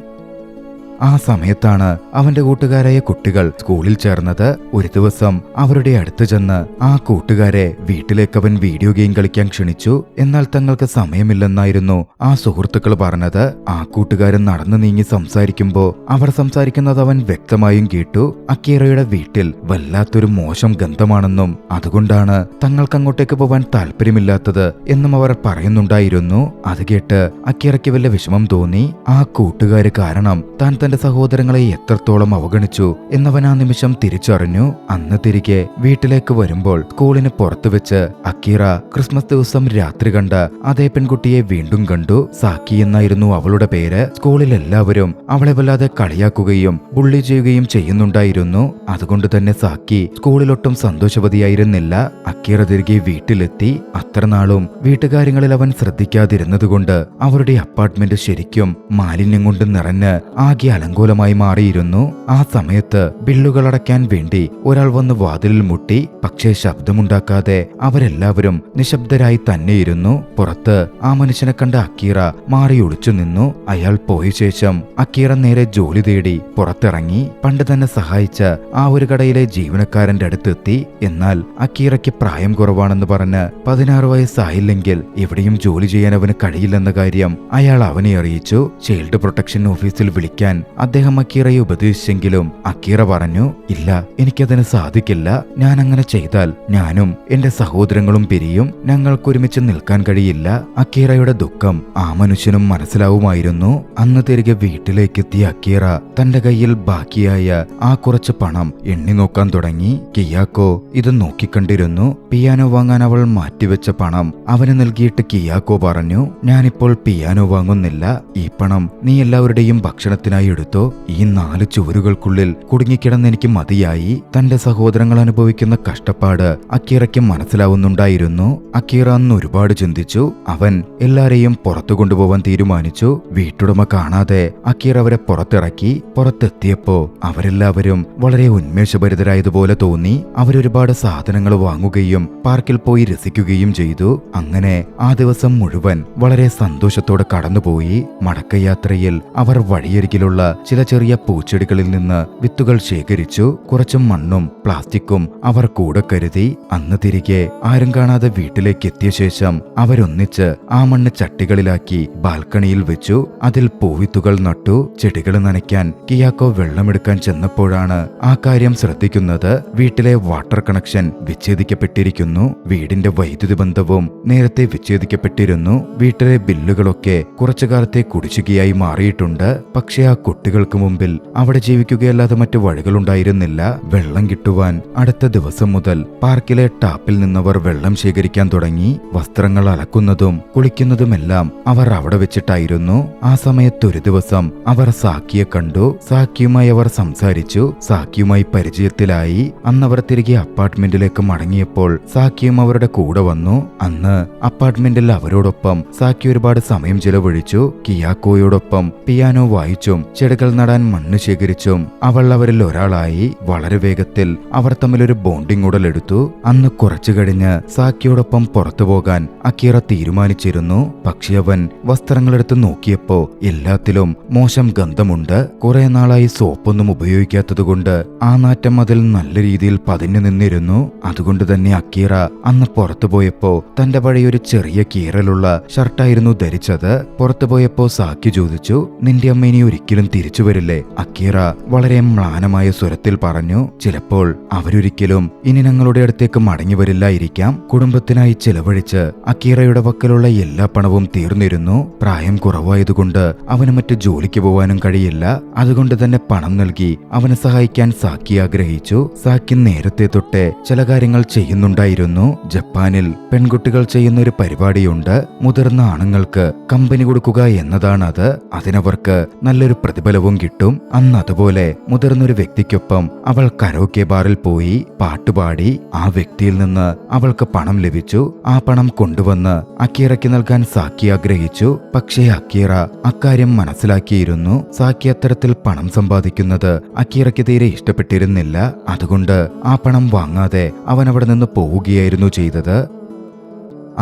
ആ സമയത്താണ് അവന്റെ കൂട്ടുകാരായ കുട്ടികൾ സ്കൂളിൽ ചേർന്നത്. ഒരു ദിവസം അവരുടെ അടുത്ത് ചെന്ന് ആ കൂട്ടുകാരെ വീട്ടിലേക്ക് അവൻ വീഡിയോ ഗെയിം കളിക്കാൻ ക്ഷണിച്ചു. എന്നാൽ തങ്ങൾക്ക് സമയമില്ലെന്നായിരുന്നു ആ സുഹൃത്തുക്കൾ പറഞ്ഞത്. ആ കൂട്ടുകാരൻ നടന്നു നീങ്ങി സംസാരിക്കുമ്പോൾ അവർ സംസാരിക്കുന്നത് അവൻ വ്യക്തമായും കേട്ടു. അക്കീറയുടെ വീട്ടിൽ വല്ലാത്തൊരു മോശം ഗന്ധമാണെന്നും അതുകൊണ്ടാണ് തങ്ങൾക്കങ്ങോട്ടേക്ക് പോവാൻ താല്പര്യമില്ലാത്തത് എന്നും അവർ പറയുന്നുണ്ടായിരുന്നു. അത് കേട്ട് അക്കീറയ്ക്ക് വല്ല വിഷമം തോന്നി. ആ കൂട്ടുകാര് കാരണം താൻ തന്റെ സഹോദരങ്ങളെ എത്രത്തോളം അവഗണിച്ചു എന്നവൻ ആ നിമിഷം തിരിച്ചറിഞ്ഞു. അന്ന് തിരികെ വീട്ടിലേക്ക് വരുമ്പോൾ സ്കൂളിന് പുറത്തു വെച്ച് അക്കീറ ക്രിസ്മസ് ദിവസം രാത്രി കണ്ട അതേ പെൺകുട്ടിയെ വീണ്ടും കണ്ടു. സാക്കി എന്നായിരുന്നു അവളുടെ പേര്. സ്കൂളിൽ എല്ലാവരും അവളെ വല്ലാതെ കളിയാക്കുകയും ബുള്ളി ചെയ്യുകയും ചെയ്യുന്നുണ്ടായിരുന്നു. അതുകൊണ്ട് തന്നെ സാക്കി സ്കൂളിലൊട്ടും സന്തോഷവതിയായിരുന്നില്ല. അക്കീറ തിരികെ വീട്ടിലെത്തി. അത്രനാളും വീട്ടുകാര്യങ്ങളിൽ അവൻ ശ്രദ്ധിക്കാതിരുന്നതുകൊണ്ട് അവരുടെ അപ്പാർട്ട്മെന്റ് ശരിക്കും മാലിന്യം കൊണ്ട് നിറഞ്ഞ് ആകെ അലങ്കോലമായി മാറിയിരുന്നു. ആ സമയത്ത് ബില്ലുകൾ അടയ്ക്കാൻ വേണ്ടി ഒരാൾ വന്ന് വാതിലിൽ മുട്ടി. പക്ഷേ ശബ്ദമുണ്ടാക്കാതെ അവരെല്ലാവരും നിശബ്ദരായി തന്നെയിരുന്നു. പുറത്ത് ആ മനുഷ്യനെ കണ്ട അക്കീറ മാറി ഒളിച്ചു നിന്നു. അയാൾ പോയ ശേഷം അക്കീറ നേരെ ജോലി തേടി പുറത്തിറങ്ങി. പണ്ട് തന്നെ സഹായിച്ച ആ ഒരു കടയിലെ ജീവനക്കാരന്റെ അടുത്തെത്തി. എന്നാൽ അക്കീറയ്ക്ക് പ്രായം കുറവാണെന്ന് പറഞ്ഞ് 16 വയസ്സായില്ലെങ്കിൽ എവിടെയും ജോലി ചെയ്യാൻ അവന് കഴിയില്ലെന്ന കാര്യം അയാൾ അവനെ അറിയിച്ചു. ചൈൽഡ് പ്രൊട്ടക്ഷൻ ഓഫീസിൽ വിളിക്കാൻ അദ്ദേഹം അക്കീറയെ ഉപദേശിച്ചെങ്കിലും അക്കീറ പറഞ്ഞു, ഇല്ല, എനിക്കതിന് സാധിക്കില്ല. ഞാൻ അങ്ങനെ ചെയ്താൽ ഞാനും എന്റെ സഹോദരങ്ങളും പിരിയും. ഞങ്ങൾക്കൊരുമിച്ച് നിൽക്കാൻ കഴിയില്ല. അക്കീറയുടെ ദുഃഖം ആ മനുഷ്യനും മനസ്സിലാവുമായിരുന്നു. അന്ന് തിരികെ വീട്ടിലേക്കെത്തിയ അക്കീറ തന്റെ കയ്യിൽ ബാക്കിയായ ആ കുറച്ച് പണം എണ്ണി നോക്കാൻ തുടങ്ങി. കിയാക്കോ ഇത് നോക്കിക്കണ്ടിരുന്നു. പിയാനോ വാങ്ങാൻ അവൾ മാറ്റിവെച്ച പണം അവന് നൽകിയിട്ട് കിയാക്കോ പറഞ്ഞു, ഞാനിപ്പോൾ പിയാനോ വാങ്ങുന്നില്ല. ഈ പണം നീ എല്ലാവരുടെയും ഭക്ഷണത്തിനായി എടുത്തോ. ഈ 4 ചുവരുകൾക്കുള്ളിൽ കുടുങ്ങിക്കിടന്ന് എനിക്ക് മതിയായി. തന്റെ സഹോദരങ്ങൾ അനുഭവിക്കുന്ന കഷ്ടപ്പാട് അക്കീറയ്ക്ക് മനസ്സിലാവുന്നുണ്ടായിരുന്നു. അക്കീറ അന്ന് ഒരുപാട് ചിന്തിച്ചു. അവൻ എല്ലാരെയും പുറത്തു കൊണ്ടുപോവാൻ തീരുമാനിച്ചു. വീട്ടുടമ കാണാതെ അക്കീറ അവരെ പുറത്തിറക്കി. പുറത്തെത്തിയപ്പോ അവരെല്ലാവരും വളരെ ഉന്മേഷഭരിതരായതുപോലെ തോന്നി. അവരൊരുപാട് സാധനങ്ങൾ വാങ്ങുകയും പാർക്കിൽ പോയി രസിക്കുകയും ചെയ്തു. അങ്ങനെ ആ ദിവസം മുഴുവൻ വളരെ സന്തോഷത്തോടെ കടന്നുപോയി. മടക്കയാത്രയിൽ അവർ വഴിയരികിലുള്ള ചില ചെറിയ പൂച്ചെടികളിൽ നിന്ന് വിത്തുകൾ ശേഖരിച്ചു. കുറച്ച് മണ്ണും പ്ലാസ്റ്റിക്കും അവർ കൂടെ കരുതി. അന്ന് തിരികെ ആരും കാണാതെ വീട്ടിലേക്ക് എത്തിയ ശേഷം അവരൊന്നിച്ച് ആ മണ്ണ് ചട്ടികളിലാക്കി ബാൽക്കണിയിൽ വെച്ചു. അതിൽ പൂവിത്തുകൾ നട്ടു. ചെടികൾ നനയ്ക്കാൻ കിയാക്കോ വെള്ളമെടുക്കാൻ ചെന്നപ്പോഴാണ് ആ കാര്യം ശ്രദ്ധിക്കുന്നത്. വീട്ടിലെ വാട്ടർ കണക്ഷൻ വിച്ഛേദിക്കപ്പെട്ടിരിക്കുന്നു. വീടിന്റെ വൈദ്യുതി ബന്ധവും നേരത്തെ വിച്ഛേദിക്കപ്പെട്ടിരുന്നു. വീട്ടിലെ ബില്ലുകളൊക്കെ കുറച്ചു കാലത്തെ കുടിശ്ശികയായി മാറിയിട്ടുണ്ട്. പക്ഷേ ആ കുട്ടികൾക്ക് മുമ്പിൽ അവിടെ ജീവിക്കുകയല്ലാതെ മറ്റു വഴികളുണ്ടായിരുന്നില്ല. വെള്ളം കിട്ടുവാൻ അടുത്ത ദിവസം മുതൽ പാർക്കിലെ ടാപ്പിൽ നിന്നവർ വെള്ളം ശേഖരിക്കാൻ തുടങ്ങി. വസ്ത്രങ്ങൾ അലക്കുന്നതും കുളിക്കുന്നതുമെല്ലാം അവർ അവിടെ വെച്ചിട്ടായിരുന്നു. ആ സമയത്തൊരു ദിവസം അവർ സാക്കിയെ കണ്ടു. സാക്കിയുമായി അവർ സംസാരിച്ചു. സാക്കിയുമായി പരിചയത്തിലായി. അന്നവർ തിരികെ അപ്പാർട്ട്മെന്റിലേക്ക് മടങ്ങിയപ്പോൾ സാക്കിയും അവരുടെ കൂടെ വന്നു. അന്ന് അപ്പാർട്ട്മെന്റിൽ അവരോടൊപ്പം സാക്കി ഒരുപാട് സമയം ചിലവഴിച്ചു. കിയാക്കോയോടൊപ്പം പിയാനോ വായിച്ചും ചെടികൾ നടാൻ മണ്ണ് ശേഖരിച്ചും അവൾ അവരിൽ ഒരാളായി. വളരെ വേഗത്തിൽ അവർ തമ്മിലൊരു ബോണ്ടിങ് ഉടലെടുത്തു. അന്ന് കുറച്ചു കഴിഞ്ഞ് സാക്കിയോടൊപ്പം പുറത്തു പോകാൻ അക്കീറ തീരുമാനിച്ചിരുന്നു. പക്ഷെ അവൻ വസ്ത്രങ്ങളെടുത്ത് നോക്കിയപ്പോ എല്ലാത്തിലും മോശം ഗന്ധമുണ്ട്. കുറെ നാളായി സോപ്പൊന്നും ഉപയോഗിക്കാത്തതുകൊണ്ട് ആ നാറ്റം അതിൽ നല്ല രീതിയിൽ പതിഞ്ഞു നിന്നിരുന്നു. അതുകൊണ്ട് തന്നെ അക്കീറ അന്ന് പുറത്തു പോയപ്പോ തന്റെ പഴയൊരു ചെറിയ കീറലുള്ള ഷർട്ടായിരുന്നു ധരിച്ചത്. പുറത്തു പോയപ്പോ സാക്കി ചോദിച്ചു, നിന്റെ അമ്മ ഇനി ഒരിക്കലും തിരിച്ചു വരില്ലേ? അക്കീറ വളരെ മ്ലാനമായ സ്വരത്തിൽ പറഞ്ഞു, ചിലപ്പോൾ അവരൊരിക്കലും ഇനി ഞങ്ങളുടെ അടുത്തേക്ക് മടങ്ങി വരില്ലായിരിക്കാം. കുടുംബത്തിനായി ചിലവഴിച്ച് അക്കീറയുടെ പക്കലുള്ള എല്ലാ പണവും തീർന്നിരുന്നു. പ്രായം കുറവായതുകൊണ്ട് അവന് മറ്റു ജോലിക്ക് പോവാനും കഴിയില്ല. അതുകൊണ്ട് തന്നെ പണം നൽകി അവനെ സഹായിക്കാൻ സാക്കി ആഗ്രഹിച്ചു. സാക്കി നേരത്തെ തൊട്ടേ ചില കാര്യങ്ങൾ ചെയ്യുന്നുണ്ടായിരുന്നു. ജപ്പാനിൽ പെൺകുട്ടികൾ ചെയ്യുന്ന ഒരു പരിപാടിയുണ്ട്. മുതിർന്ന ആണുങ്ങൾക്ക് കമ്പനി കൊടുക്കുക എന്നതാണത്. അതിനവർക്ക് നല്ലൊരു പ്രതിഫലവും കിട്ടും. അന്ന് അതുപോലെ മുതിർന്നൊരു വ്യക്തിക്കൊപ്പം അവൾ കരോക്കെ ബാറിൽ പോയി പാട്ടുപാടി. ആ വ്യക്തിയിൽ നിന്ന് അവൾക്ക് പണം ലഭിച്ചു. ആ പണം കൊണ്ടുവന്ന് അക്കീറയ്ക്ക് നൽകാൻ സാക്കി ആഗ്രഹിച്ചു. പക്ഷേ അക്കീറ അക്കാര്യം കാര്യം മനസ്സിലാക്കിയിരുന്നു. സാക്കി അത്തരത്തിൽ പണം സമ്പാദിക്കുന്നത് അക്കീറയ്ക്ക് തീരെ ഇഷ്ടപ്പെട്ടിരുന്നില്ല. അതുകൊണ്ട് ആ പണം വാങ്ങാതെ അവൻ അവിടെ നിന്ന് പോവുകയായിരുന്നു ചെയ്തത്.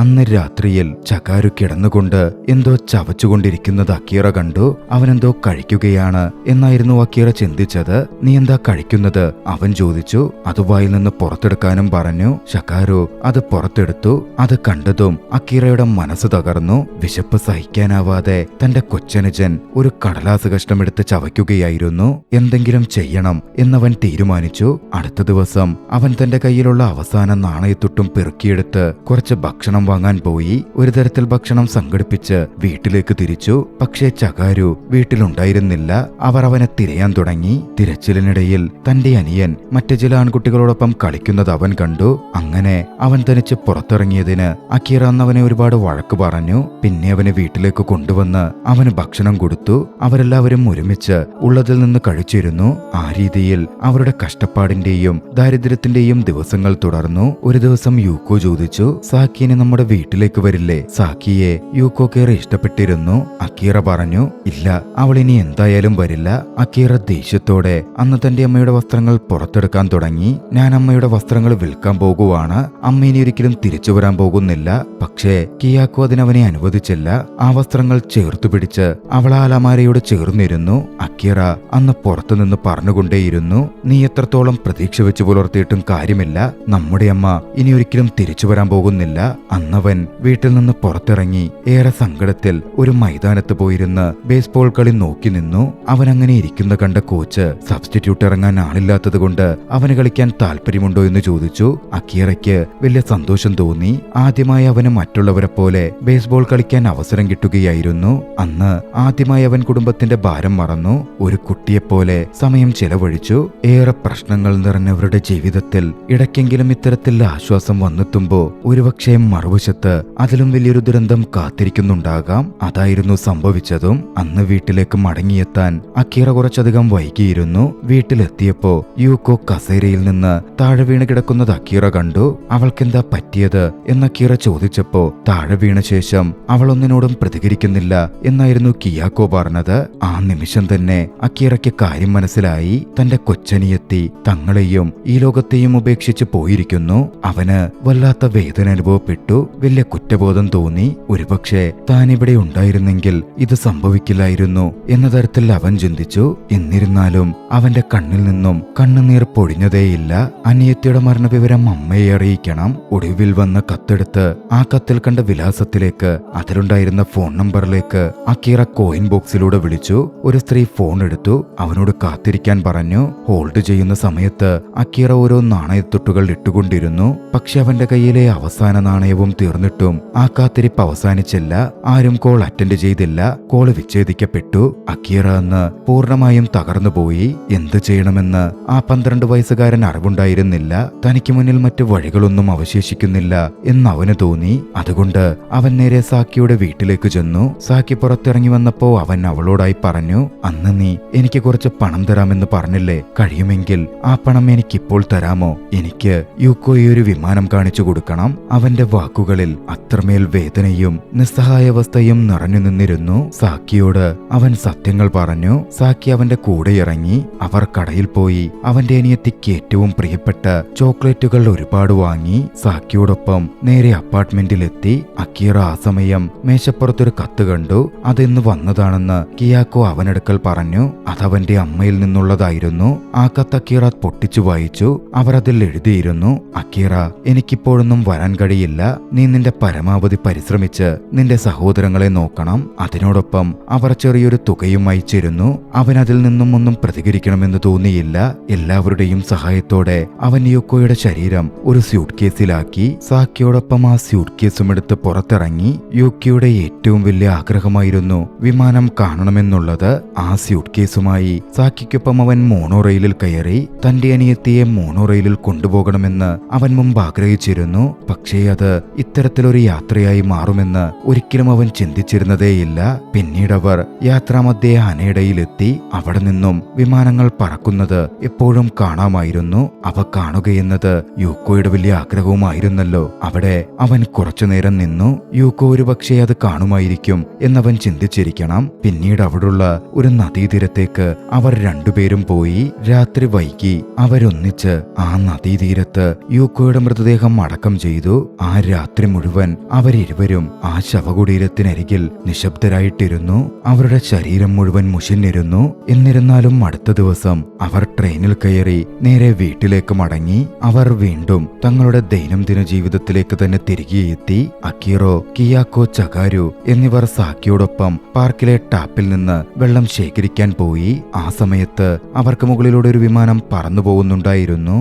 അന്ന് രാത്രിയിൽ ചകാരു കിടന്നുകൊണ്ട് എന്തോ ചവച്ചുകൊണ്ടിരിക്കുന്നത് അക്കീറ കണ്ടു. അവനെന്തോ കഴിക്കുകയാണ് എന്നായിരുന്നു അക്കീറ ചിന്തിച്ചത്. നീ എന്താ കഴിക്കുന്നത്? അവൻ ചോദിച്ചു. അത് വായിൽ നിന്ന് പുറത്തെടുക്കാനും പറഞ്ഞു. ചകാരു അത് പുറത്തെടുത്തു. അത് കണ്ടതും അക്കീറയുടെ മനസ്സ് തകർന്നു. വിശപ്പ് സഹിക്കാനാവാതെ തന്റെ കൊച്ചനുജൻ ഒരു കടലാസ് കഷ്ണമെടുത്ത് ചവയ്ക്കുകയായിരുന്നു. എന്തെങ്കിലും ചെയ്യണം എന്നവൻ തീരുമാനിച്ചു. അടുത്ത ദിവസം അവൻ തന്റെ കയ്യിലുള്ള അവസാന നാണയത്തുട്ടും പെറുക്കിയെടുത്ത് കുറച്ച് ഭക്ഷണം വാങ്ങാൻ പോയി. ഒരു തരത്തിൽ ഭക്ഷണം സംഘടിപ്പിച്ച് വീട്ടിലേക്ക് തിരിച്ചു. പക്ഷേ ചകാരു വീട്ടിലുണ്ടായിരുന്നില്ല. അവർ അവനെ തിരയാൻ തുടങ്ങി. തിരച്ചിലിനിടയിൽ തന്റെ അനിയൻ മറ്റു ചില ആൺകുട്ടികളോടൊപ്പം കളിക്കുന്നത് അവൻ കണ്ടു. അങ്ങനെ അവൻ തനിച്ച് പുറത്തിറങ്ങിയതിന് അക്കീറ അന്നവനെ ഒരുപാട് വഴക്ക് പറഞ്ഞു. പിന്നെ അവനെ വീട്ടിലേക്ക് കൊണ്ടുവന്ന് അവന് ഭക്ഷണം കൊടുത്തു. അവരെല്ലാവരും ഒരുമിച്ച് ഉള്ളതിൽ നിന്ന് കഴിച്ചിരുന്നു. ആ രീതിയിൽ അവരുടെ കഷ്ടപ്പാടിന്റെയും ദാരിദ്ര്യത്തിന്റെയും ദിവസങ്ങൾ തുടർന്നു. ഒരു ദിവസം യൂക്കോ ചോദിച്ചു, സാക്കിനെ നമ്മുടെ വീട്ടിലേക്ക് വരില്ലേ? സാക്കിയെ യൂക്കോ കേറെ ഇഷ്ടപ്പെട്ടിരുന്നു. അക്കീറ പറഞ്ഞു, ഇല്ല, അവൾ ഇനി എന്തായാലും വരില്ല. അക്കീറ ദേഷ്യത്തോടെ അന്ന് തന്റെ അമ്മയുടെ വസ്ത്രങ്ങൾ പുറത്തെടുക്കാൻ തുടങ്ങി. ഞാൻ അമ്മയുടെ വസ്ത്രങ്ങൾ വിൽക്കാൻ പോകുവാണ്. അമ്മ ഇനി ഒരിക്കലും തിരിച്ചു വരാൻ പോകുന്നില്ല. പക്ഷേ കിയാക്കോ അതിനവനെ അനുവദിച്ചില്ല. ആ വസ്ത്രങ്ങൾ ചേർത്തു പിടിച്ച് അവൾ ആ അലമാരയോട് ചേർന്നിരുന്നു. അക്കീറ അന്ന് പുറത്തുനിന്ന് പറഞ്ഞുകൊണ്ടേയിരുന്നു, നീ എത്രത്തോളം പ്രതീക്ഷ വെച്ച് പുലർത്തിയിട്ടും കാര്യമില്ല. നമ്മുടെ അമ്മ ഇനി ഒരിക്കലും തിരിച്ചു വരാൻ പോകുന്നില്ല. അന്നവൻ വീട്ടിൽ നിന്ന് പുറത്തിറങ്ങി ഏറെ സങ്കടത്തിൽ ഒരു മൈതാനത്ത് പോയിരുന്ന് ബേസ്ബോൾ കളി നോക്കി നിന്നു. അവൻ അങ്ങനെ ഇരിക്കുന്ന കണ്ട കോച്ച് സബ്സ്റ്റിറ്റ്യൂട്ട് ഇറങ്ങാൻ ആളില്ലാത്തത് കൊണ്ട് അവന് കളിക്കാൻ താല്പര്യമുണ്ടോ എന്ന് ചോദിച്ചു. അക്കീറയ്ക്ക് വലിയ സന്തോഷം തോന്നി. ആദ്യമായി അവന് മറ്റുള്ളവരെ പോലെ ബേസ്ബോൾ കളിക്കാൻ അവസരം കിട്ടുകയായിരുന്നു. അന്ന് ആദ്യമായി അവൻ കുടുംബത്തിന്റെ ഭാരം മറന്നു. ഒരു കുട്ടിയെപ്പോലെ സമയം ചെലവഴിച്ചു. ഏറെ പ്രശ്നങ്ങൾ നിറഞ്ഞവരുടെ ജീവിതത്തിൽ ഇടയ്ക്കെങ്കിലും ഇത്തരത്തിൽ ആശ്വാസം വന്നെത്തുമ്പോ ഒരുപക്ഷെ മറുവശത്ത് അതിലും വലിയൊരു ദുരന്തം കാത്തിരിക്കുന്നുണ്ടാകാം. അതായിരുന്നു സംഭവിച്ചതും. അന്ന് വീട്ടിലേക്ക് മടങ്ങിയെത്താൻ അക്കീറ കുറച്ചധികം വൈകിയിരുന്നു. വീട്ടിലെത്തിയപ്പോ യൂക്കോ കസേരയിൽ നിന്ന് താഴെ വീണ് കിടക്കുന്നത് അക്കീറ കണ്ടു. അവൾക്കെന്താ പറ്റിയത് എന്ന് അക്കീറ ചോദിച്ചപ്പോ താഴെ വീണ ശേഷം അവൾ ഒന്നിനോടും പ്രതികരിക്കുന്നില്ല എന്നായിരുന്നു കിയാക്കോ പറഞ്ഞത്. ആ നിമിഷം തന്നെ അക്കീറയ്ക്ക് കാര്യം മനസ്സിലായി. തന്റെ കൊച്ചനിയെത്തി തങ്ങളെയും ഈ ലോകത്തെയും ഉപേക്ഷിച്ച് പോയിരിക്കുന്നു. അവന് വല്ലാത്ത വേദന അനുഭവപ്പെട്ടു. വലിയ കുറ്റബോധം തോന്നി. ഒരുപക്ഷെ താൻ ഇവിടെ ഉണ്ടായിരുന്നെങ്കിൽ ഇത് സംഭവിക്കില്ലായിരുന്നു എന്ന തരത്തിൽ അവൻ ചിന്തിച്ചു. എന്നിരുന്നാലും അവന്റെ കണ്ണിൽ നിന്നും കണ്ണുനീർ പൊഴിഞ്ഞതേയില്ല. അനിയത്തിയുടെ മരണവിവരം അമ്മയെ അറിയിക്കണം. ഒടുവിൽ വന്ന കത്തെടുത്ത് ആ കത്തിൽ കണ്ട വിലാസത്തിലേക്ക്, അതിലുണ്ടായിരുന്ന ഫോൺ നമ്പറിലേക്ക് അക്കീറ കോയിൻ ബോക്സിലൂടെ വിളിച്ചു. ഒരു സ്ത്രീ ഫോൺ എടുത്തു. അവനോട് കാത്തിരിക്കാൻ പറഞ്ഞു. ഹോൾഡ് ചെയ്യുന്ന സമയത്ത് അക്കീറ ഓരോ നാണയത്തുട്ടുകൾ ഇട്ടുകൊണ്ടിരുന്നു. പക്ഷെ അവന്റെ കയ്യിലെ അവസാന നാണയവും തീർന്നിട്ടും ആ കാത്തിരിപ്പ് അവസാനിച്ചില്ല. ആരും കോൾ അറ്റൻഡ് ചെയ്തില്ല. കോള് വിച്ഛേദിക്കപ്പെട്ടു. അക്കീറ അന്ന് പൂർണ്ണമായും തകർന്നുപോയി. എന്ത് ചെയ്യണമെന്ന് ആ 12 വയസ്സുകാരൻ അറിവുണ്ടായിരുന്നില്ല. തനിക്ക് മുന്നിൽ മറ്റു വഴികളൊന്നും അവശേഷിക്കുന്നില്ല എന്ന് അവന് തോന്നി. അതുകൊണ്ട് അവൻ നേരെ സാക്കിയുടെ വീട്ടിലേക്ക് ചെന്നു. സാക്കി പുറത്തിറങ്ങി വന്നപ്പോ അവൻ അവളോടായി പറഞ്ഞു, അന്ന് നീ എനിക്ക് കുറച്ച് പണം തരാമെന്ന് പറഞ്ഞില്ലേ? കഴിയുമെങ്കിൽ ആ പണം എനിക്കിപ്പോൾ തരാമോ? എനിക്ക് യൂക്കോയെ ഒരു വിമാനം കാണിച്ചു കൊടുക്കണം. അവന്റെ വാക്കുകളിൽ അത്രമേൽ വേദനയും നിസ്സഹായാവസ്ഥയും നിറഞ്ഞു നിന്നിരുന്നു. സാക്കിയോട് അവൻ സത്യങ്ങൾ പറഞ്ഞു. സാക്കി അവന്റെ കൂടെ ഇറങ്ങി. അവർ കടയിൽ പോയി അവന്റെ അനിയത്തിക്ക് ഏറ്റവും പ്രിയപ്പെട്ട ചോക്ലേറ്റുകൾ ഒരുപാട് വാങ്ങി. സാക്കിയോടൊപ്പം നേരെ അപ്പാർട്ട്മെന്റിലെത്തി. അക്കീറ ആ സമയം മേശപ്പുറത്തൊരു കത്ത് കണ്ടു. അതെന്ന് വന്നതാണെന്ന് കിയാക്കോ അവനടുക്കൽ പറഞ്ഞു. അതവന്റെ അമ്മയിൽ നിന്നുള്ളതായിരുന്നു. ആ കത്ത് അക്കീറ പൊട്ടിച്ചു വായിച്ചു. അവർ അതിൽ എഴുതിയിരുന്നു, അക്കീറ, എനിക്കിപ്പോഴൊന്നും വരാൻ കഴിയില്ല. നീ നിന്റെ പരമാവധി പരിശ്രമിച്ച് നിന്റെ സഹോദരങ്ങളെ നോക്കണം. അതിനോടൊപ്പം അവർ ചെറിയൊരു തുകയും അയച്ചിരുന്നു. അവൻ അതിൽ നിന്നും ഒന്നും പ്രതികരിക്കണമെന്ന് തോന്നിയില്ല. എല്ലാവരുടെയും സഹായത്തോടെ അവൻ യൂക്കോയുടെ ശരീരം ഒരു സ്യൂട്ട് കേസിലാക്കി. സാക്കിയോടൊപ്പം ആ സ്യൂട്ട് കേസും എടുത്ത് പുറത്തിറങ്ങി. യൂക്കിയുടെ ഏറ്റവും വലിയ ആഗ്രഹമായിരുന്നു വിമാനം കാണണമെന്നുള്ളത്. ആ സ്യൂട്ട് കേസുമായി സാക്കിക്കൊപ്പം അവൻ മോണോ റെയിലിൽ കയറി. തന്റെ അനിയത്തിയെ മോണോ റെയിലിൽ കൊണ്ടുപോകണമെന്ന് അവൻ മുമ്പ് ആഗ്രഹിച്ചിരുന്നു. പക്ഷേ അത് ഇത്തരത്തിലൊരു യാത്രയായി മാറുമെന്ന് ഒരിക്കലും അവൻ ചിന്തിച്ചിരുന്നതേയില്ല. പിന്നീടവർ യാത്രാമധ്യേ ഹനേഡയിലെത്തി. അവിടെ നിന്നും വിമാനങ്ങൾ പറക്കുന്നത് എപ്പോഴും കാണാമായിരുന്നു. അവ കാണുകയെന്നത് യൂക്കോയുടെ വലിയ ആഗ്രഹവുമായിരുന്നല്ലോ. അവിടെ അവൻ കുറച്ചുനേരം നിന്നു. യൂക്കോ ഒരുപക്ഷെ അത് കാണുമായിരിക്കും എന്നവൻ ചിന്തിച്ചിരിക്കണം. പിന്നീട് അവിടുള്ള ഒരു നദീതീരത്തേക്ക് അവർ രണ്ടുപേരും പോയി. രാത്രി വൈകി അവരൊന്നിച്ച് ആ നദീതീരത്ത് യൂക്കോയുടെ മൃതദേഹം അടക്കം ചെയ്തു. ആ രാത്രി മുഴുവൻ അവരിരുവരും ആ ശവകുടീരത്തിനരികിൽ നിശബ്ദരായിട്ടിരുന്നു. അവരുടെ ശരീരം മുഴുവൻ മുഷിഞ്ഞിരുന്നു. എന്നിരുന്നാലും അടുത്ത ദിവസം അവർ ട്രെയിനിൽ കയറി നേരെ വീട്ടിലേക്ക് മടങ്ങി. അവർ വീണ്ടും തങ്ങളുടെ ദൈനംദിന ജീവിതത്തിലേക്ക് തന്നെ തിരികെ എത്തി. അക്കീറോ, കിയാക്കോ, ചകാരു എന്നിവർ സാക്കിയോടൊപ്പം പാർക്കിലെ ടാപ്പിൽ നിന്ന് വെള്ളം ശേഖരിക്കാൻ പോയി. ആ സമയത്ത് അവർക്ക് മുകളിലൂടെ ഒരു വിമാനം പറന്നു പോകുന്നുണ്ടായിരുന്നു.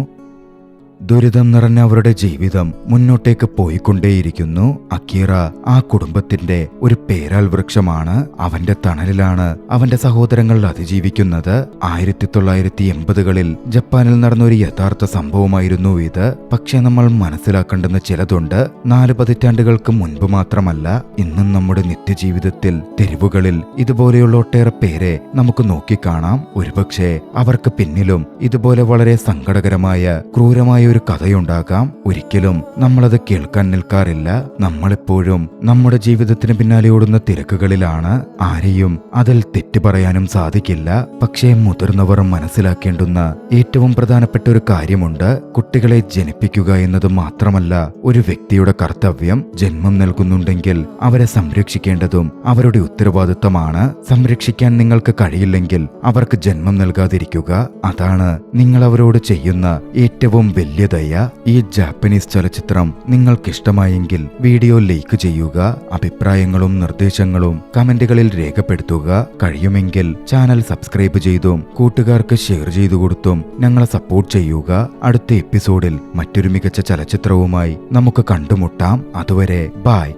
ദുരിതം നിറഞ്ഞ അവരുടെ ജീവിതം മുന്നോട്ടേക്ക് പോയിക്കൊണ്ടേയിരിക്കുന്നു. അക്കീറ ആ കുടുംബത്തിന്റെ ഒരു പേരാൽ വൃക്ഷമാണ്. അവന്റെ തണലിലാണ് അവന്റെ സഹോദരങ്ങൾ അതിജീവിക്കുന്നത്. 1980കളിൽ ജപ്പാനിൽ നടന്ന ഒരു യഥാർത്ഥ സംഭവമായിരുന്നു ഇത്. പക്ഷെ നമ്മൾ മനസ്സിലാക്കേണ്ടുന്ന ചിലതുണ്ട്. 4 പതിറ്റാണ്ടുകൾക്ക് മുൻപ് മാത്രമല്ല, ഇന്നും നമ്മുടെ നിത്യജീവിതത്തിൽ തെരുവുകളിൽ ഇതുപോലെയുള്ള ഒട്ടേറെ പേരെ നമുക്ക് നോക്കിക്കാണാം. ഒരുപക്ഷെ അവർക്ക് പിന്നിലും ഇതുപോലെ വളരെ സങ്കടകരമായ ക്രൂരമായ ഒരു കഥയുണ്ടാകാം. ഒരിക്കലും നമ്മളത് കേൾക്കാൻ നിൽക്കാറില്ല. നമ്മളെപ്പോഴും നമ്മുടെ ജീവിതത്തിന് പിന്നാലെ ഓടുന്ന തിരക്കുകളിലാണ്. ആരെയും അതിൽ തെറ്റു പറയാനും സാധിക്കില്ല. പക്ഷേ മുതിർന്നവർ മനസ്സിലാക്കേണ്ടുന്ന ഏറ്റവും പ്രധാനപ്പെട്ട ഒരു കാര്യമുണ്ട്. കുട്ടികളെ ജനിപ്പിക്കുക എന്നത് മാത്രമല്ല ഒരു വ്യക്തിയുടെ കർത്തവ്യം. ജന്മം നൽകുന്നുണ്ടെങ്കിൽ അവരെ സംരക്ഷിക്കേണ്ടതും അവരുടെ ഉത്തരവാദിത്തമാണ്. സംരക്ഷിക്കാൻ നിങ്ങൾക്ക് കഴിയില്ലെങ്കിൽ അവർക്ക് ജന്മം നൽകാതിരിക്കുക. അതാണ് നിങ്ങൾ അവരോട് ചെയ്യുന്ന ഏറ്റവും വലിയ ദയ. ഈ ജാപ്പനീസ് ചലച്ചിത്രം നിങ്ങൾക്കിഷ്ടമായെങ്കിൽ വീഡിയോ ലൈക്ക് ചെയ്യുക. അഭിപ്രായങ്ങളും നിർദ്ദേശങ്ങളും കമന്റുകളിൽ രേഖപ്പെടുത്തുക. കഴിയുമെങ്കിൽ ചാനൽ സബ്സ്ക്രൈബ് ചെയ്തും കൂട്ടുകാർക്ക് ഷെയർ ചെയ്തു കൊടുത്തും ഞങ്ങളെ സപ്പോർട്ട് ചെയ്യുക. അടുത്ത എപ്പിസോഡിൽ മറ്റൊരു മികച്ച ചലച്ചിത്രവുമായി നമുക്ക് കണ്ടുമുട്ടാം. അതുവരെ ബൈ.